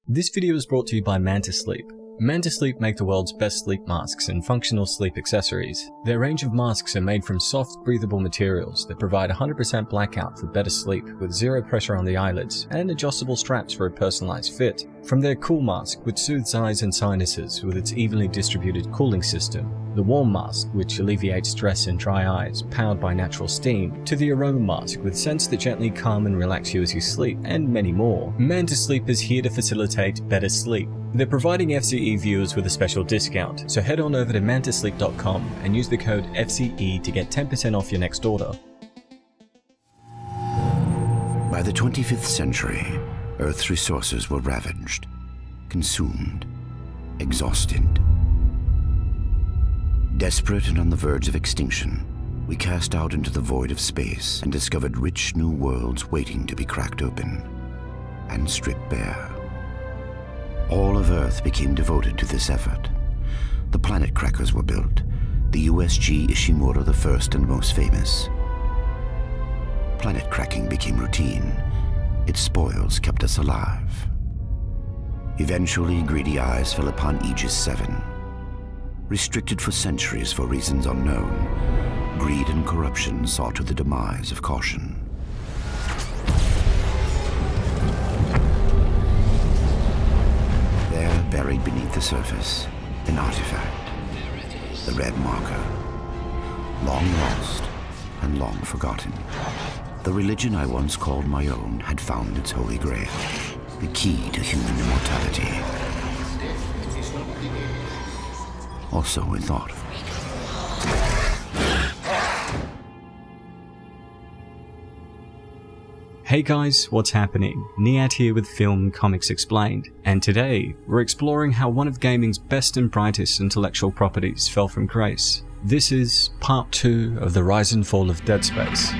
This video is brought to you by Mantis Sleep. Mantis Sleep make the world's best sleep masks and functional sleep accessories. Their range of masks are made from soft, breathable materials that provide 100% blackout for better sleep with zero pressure on the eyelids and adjustable straps for a personalized fit. From their cool mask, which soothes eyes and sinuses with its evenly distributed cooling system, the warm mask, which alleviates stress in dry eyes, powered by natural steam, to the aroma mask with scents that gently calm and relax you as you sleep, and many more. Mantis Sleep is here to facilitate better sleep. They're providing FCE viewers with a special discount, so head on over to mantisleep.com and use the code FCE to get 10% off your next order. By the 25th century, Earth's resources were ravaged, consumed, exhausted. Desperate and on the verge of extinction, we cast out into the void of space and discovered rich new worlds waiting to be cracked open and stripped bare. All of Earth became devoted to this effort. The planet crackers were built, the USG Ishimura the first and most famous. Planet cracking became routine. Its spoils kept us alive. Eventually, greedy eyes fell upon Aegis 7. Restricted for centuries for reasons unknown, greed and corruption saw to the demise of caution. There, buried beneath the surface, an artifact, the Red Marker, long lost and long forgotten. The religion I once called my own had found its holy grail, the key to human immortality. Also in thought. Hey guys, what's happening? Nihat here with Film Comics Explained, and today we're exploring how one of gaming's best and brightest intellectual properties fell from grace. This is part 2 of the rise and fall of Dead Space.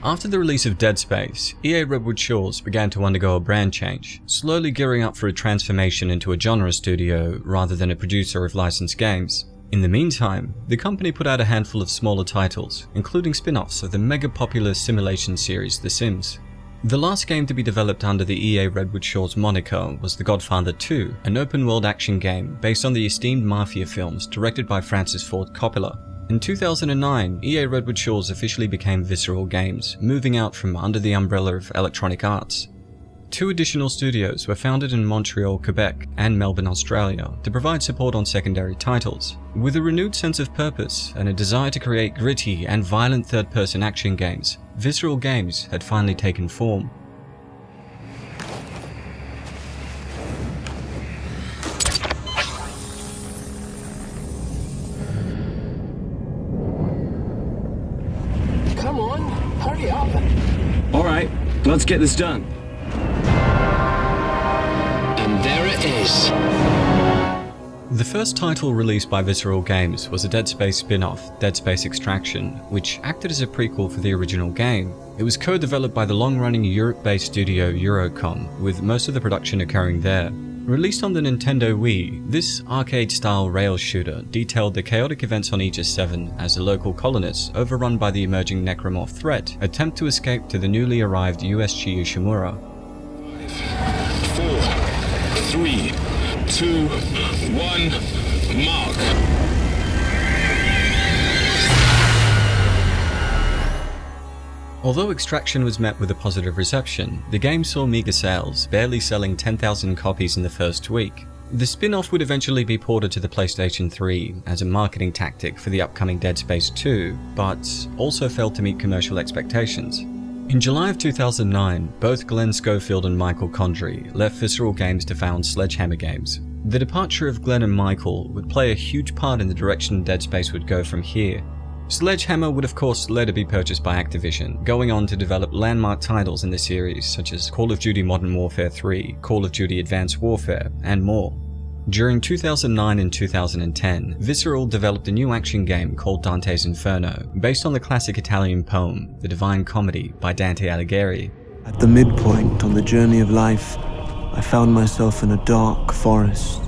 After the release of Dead Space, EA Redwood Shores began to undergo a brand change, slowly gearing up for a transformation into a genre studio rather than a producer of licensed games. In the meantime, the company put out a handful of smaller titles, including spin-offs of the mega-popular simulation series The Sims. The last game to be developed under the EA Redwood Shores moniker was The Godfather 2, an open-world action game based on the esteemed Mafia films directed by Francis Ford Coppola. In 2009, EA Redwood Shores officially became Visceral Games, moving out from under the umbrella of Electronic Arts. 2 additional studios were founded in Montreal, Quebec, and Melbourne, Australia, to provide support on secondary titles. With a renewed sense of purpose and a desire to create gritty and violent third-person action games, Visceral Games had finally taken form. Come on, hurry up. All right, let's get this done. And there it is. The first title released by Visceral Games was a Dead Space spin-off, Dead Space Extraction, which acted as a prequel for the original game. It was co-developed by the long-running Europe-based studio Eurocom, with most of the production occurring there. Released on the Nintendo Wii, this arcade-style rail shooter detailed the chaotic events on Aegis 7 as the local colonists, overrun by the emerging necromorph threat, attempt to escape to the newly arrived USG Ishimura. 4, 3, 2, 1, mark! Although Extraction was met with a positive reception, the game saw meager sales, barely selling 10,000 copies in the first week. The spin-off would eventually be ported to the PlayStation 3 as a marketing tactic for the upcoming Dead Space 2, but also failed to meet commercial expectations. In July of 2009, both Glenn Schofield and Michael Condrey left Visceral Games to found Sledgehammer Games. The departure of Glenn and Michael would play a huge part in the direction Dead Space would go from here. Sledgehammer would of course later be purchased by Activision, going on to develop landmark titles in the series such as Call of Duty Modern Warfare 3, Call of Duty Advanced Warfare, and more. During 2009 and 2010, Visceral developed a new action game called Dante's Inferno, based on the classic Italian poem, The Divine Comedy by Dante Alighieri. At the midpoint on the journey of life, I found myself in a dark forest,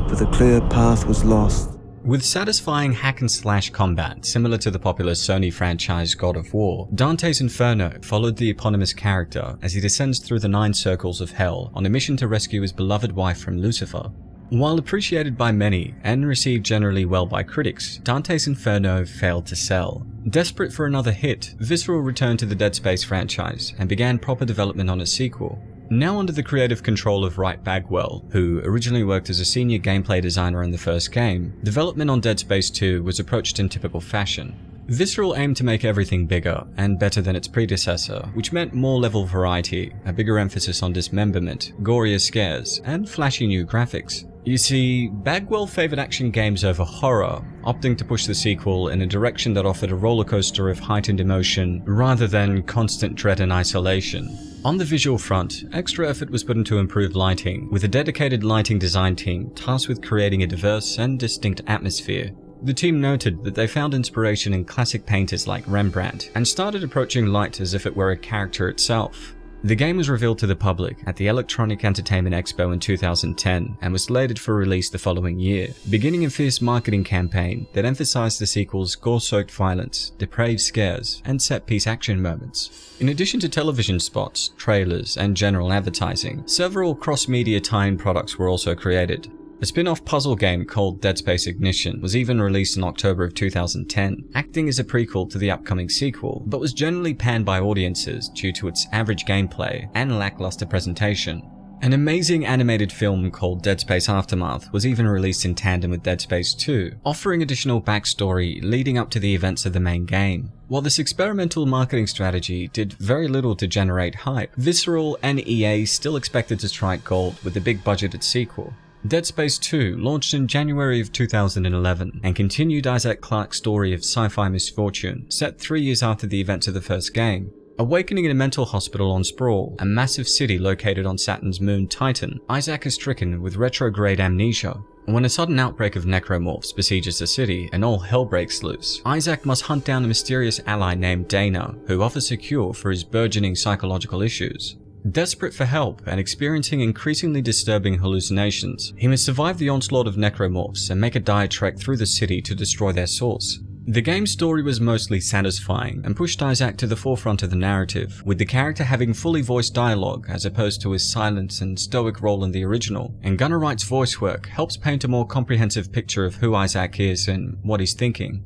for the clear path was lost, With satisfying hack-and-slash combat similar to the popular Sony franchise God of War, Dante's Inferno followed the eponymous character as he descends through the 9 circles of hell on a mission to rescue his beloved wife from Lucifer. While appreciated by many and received generally well by critics, Dante's Inferno failed to sell. Desperate for another hit, Visceral returned to the Dead Space franchise and began proper development on a sequel. Now under the creative control of Wright Bagwell, who originally worked as a senior gameplay designer in the first game, development on Dead Space 2 was approached in typical fashion. Visceral aimed to make everything bigger and better than its predecessor, which meant more level variety, a bigger emphasis on dismemberment, gorier scares, and flashy new graphics. You see, Bagwell favored action games over horror, opting to push the sequel in a direction that offered a rollercoaster of heightened emotion rather than constant dread and isolation. On the visual front, extra effort was put into improved lighting, with a dedicated lighting design team tasked with creating a diverse and distinct atmosphere. The team noted that they found inspiration in classic painters like Rembrandt and started approaching light as if it were a character itself. The game was revealed to the public at the Electronic Entertainment Expo in 2010 and was slated for release the following year, beginning a fierce marketing campaign that emphasized the sequel's gore-soaked violence, depraved scares, and set-piece action moments. In addition to television spots, trailers, and general advertising, several cross-media tie-in products were also created. A spin-off puzzle game called Dead Space Ignition was even released in October of 2010, acting as a prequel to the upcoming sequel, but was generally panned by audiences due to its average gameplay and lackluster presentation. An amazing animated film called Dead Space Aftermath was even released in tandem with Dead Space 2, offering additional backstory leading up to the events of the main game. While this experimental marketing strategy did very little to generate hype, Visceral and EA still expected to strike gold with a big-budgeted sequel. Dead Space 2 launched in January of 2011 and continued Isaac Clarke's story of sci-fi misfortune, set 3 years after the events of the first game. Awakening in a mental hospital on Sprawl, a massive city located on Saturn's moon Titan, Isaac is stricken with retrograde amnesia. When a sudden outbreak of necromorphs besieges the city and all hell breaks loose, Isaac must hunt down a mysterious ally named Dana, who offers a cure for his burgeoning psychological issues. Desperate for help and experiencing increasingly disturbing hallucinations, he must survive the onslaught of necromorphs and make a dire trek through the city to destroy their source. The game's story was mostly satisfying and pushed Isaac to the forefront of the narrative, with the character having fully voiced dialogue as opposed to his silent and stoic role in the original, and Gunnar Wright's voice work helps paint a more comprehensive picture of who Isaac is and what he's thinking.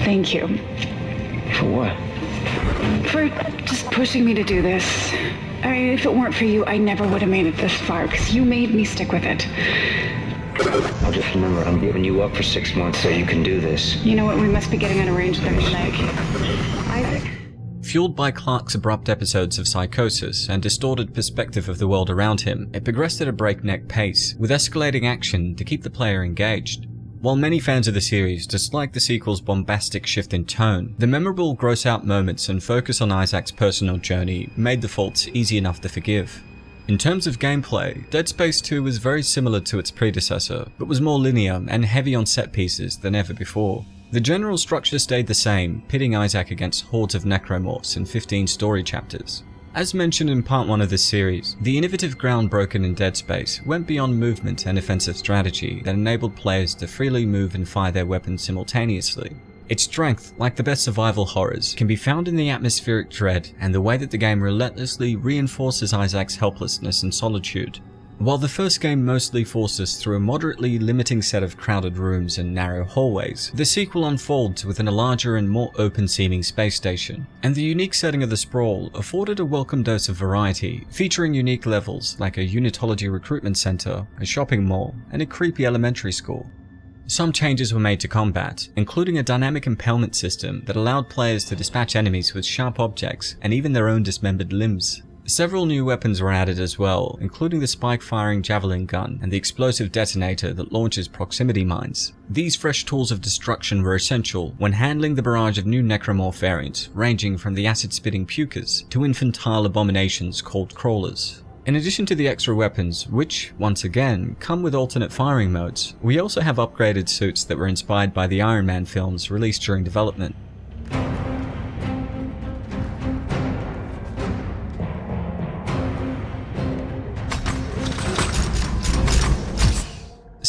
Thank you. For what? For just pushing me to do this. I mean, if it weren't for you, I never would have made it this far, because you made me stick with it. I'll just remember, I'm giving you up for 6 months so you can do this. You know what? We must be getting on a range there, Nick. Isaac. Fueled by Clarke's abrupt episodes of psychosis and distorted perspective of the world around him, it progressed at a breakneck pace, with escalating action to keep the player engaged. While many fans of the series dislike the sequel's bombastic shift in tone, the memorable gross-out moments and focus on Isaac's personal journey made the faults easy enough to forgive. In terms of gameplay, Dead Space 2 was very similar to its predecessor, but was more linear and heavy on set pieces than ever before. The general structure stayed the same, pitting Isaac against hordes of necromorphs in 15 story chapters. As mentioned in part 1 of this series, the innovative ground broken in Dead Space went beyond movement and offensive strategy that enabled players to freely move and fire their weapons simultaneously. Its strength, like the best survival horrors, can be found in the atmospheric dread and the way that the game relentlessly reinforces Isaac's helplessness and solitude. While the first game mostly forced us through a moderately limiting set of crowded rooms and narrow hallways, the sequel unfolds within a larger and more open-seeming space station, and the unique setting of the Sprawl afforded a welcome dose of variety, featuring unique levels like a unitology recruitment center, a shopping mall, and a creepy elementary school. Some changes were made to combat, including a dynamic impalement system that allowed players to dispatch enemies with sharp objects and even their own dismembered limbs. Several new weapons were added as well, including the spike-firing javelin gun and the explosive detonator that launches proximity mines. These fresh tools of destruction were essential when handling the barrage of new necromorph variants, ranging from the acid-spitting pukers to infantile abominations called crawlers. In addition to the extra weapons, which, once again, come with alternate firing modes, we also have upgraded suits that were inspired by the Iron Man films released during development.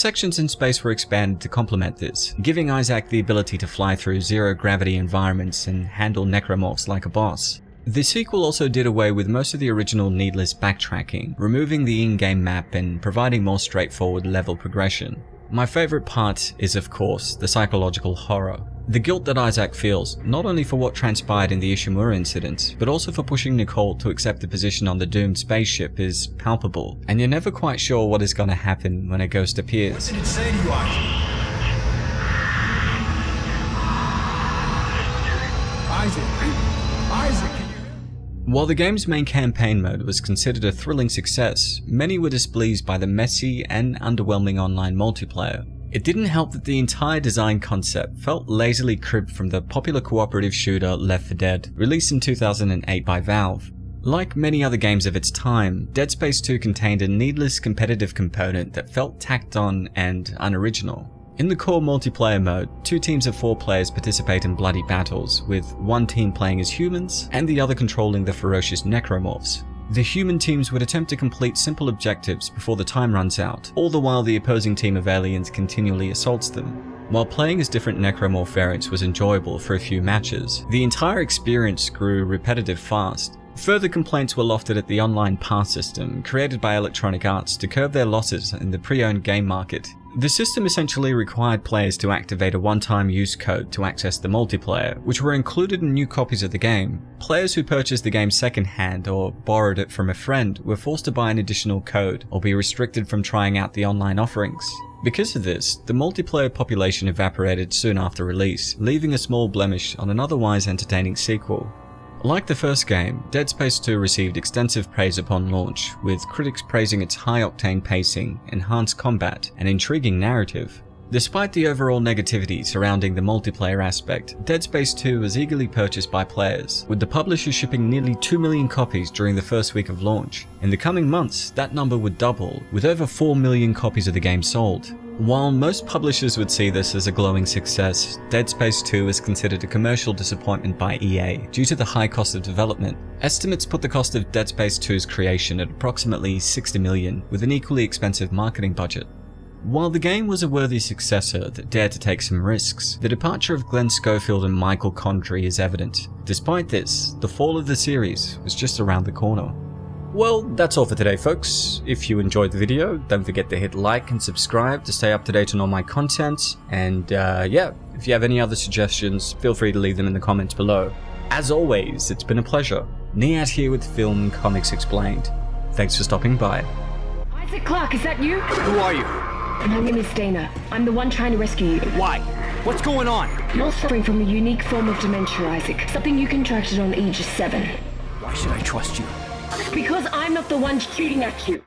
sections in space were expanded to complement this, giving Isaac the ability to fly through zero-gravity environments and handle necromorphs like a boss. The sequel also did away with most of the original needless backtracking, removing the in-game map and providing more straightforward level progression. My favourite part is, of course, the psychological horror. The guilt that Isaac feels, not only for what transpired in the Ishimura incident, but also for pushing Nicole to accept the position on the doomed spaceship is palpable, and you're never quite sure what is going to happen when a ghost appears. What did it say to you, Isaac, can you... While the game's main campaign mode was considered a thrilling success, many were displeased by the messy and underwhelming online multiplayer. It didn't help that the entire design concept felt lazily cribbed from the popular cooperative shooter Left 4 Dead, released in 2008 by Valve. Like many other games of its time, Dead Space 2 contained a needless competitive component that felt tacked on and unoriginal. In the core multiplayer mode, 2 teams of 4 players participate in bloody battles, with one team playing as humans and the other controlling the ferocious necromorphs. The human teams would attempt to complete simple objectives before the time runs out, all the while the opposing team of aliens continually assaults them. While playing as different necromorph variants was enjoyable for a few matches, the entire experience grew repetitive fast. Further complaints were lofted at the online pass system created by Electronic Arts to curb their losses in the pre-owned game market. The system essentially required players to activate a one-time use code to access the multiplayer, which were included in new copies of the game. Players who purchased the game secondhand or borrowed it from a friend were forced to buy an additional code or be restricted from trying out the online offerings. Because of this, the multiplayer population evaporated soon after release, leaving a small blemish on an otherwise entertaining sequel. Like the first game, Dead Space 2 received extensive praise upon launch, with critics praising its high-octane pacing, enhanced combat, and intriguing narrative. Despite the overall negativity surrounding the multiplayer aspect, Dead Space 2 was eagerly purchased by players, with the publisher shipping nearly 2 million copies during the first week of launch. In the coming months, that number would double, with over 4 million copies of the game sold. While most publishers would see this as a glowing success, Dead Space 2 is considered a commercial disappointment by EA due to the high cost of development. Estimates put the cost of Dead Space 2's creation at approximately $60 million, with an equally expensive marketing budget. While the game was a worthy successor that dared to take some risks, the departure of Glenn Schofield and Michael Condrey is evident. Despite this, the fall of the series was just around the corner. Well, that's all for today, folks. If you enjoyed the video, don't forget to hit like and subscribe to stay up to date on all my content. And yeah, if you have any other suggestions, feel free to leave them in the comments below. As always, it's been a pleasure. Nihat here with Film Comics Explained. Thanks for stopping by. Isaac Clarke, is that you? Who are you? My name is Dana. I'm the one trying to rescue you. Why? What's going on? You're suffering from a unique form of dementia, Isaac. Something you contracted on Aegis 7. Why should I trust you? Because I'm not the one shooting at you.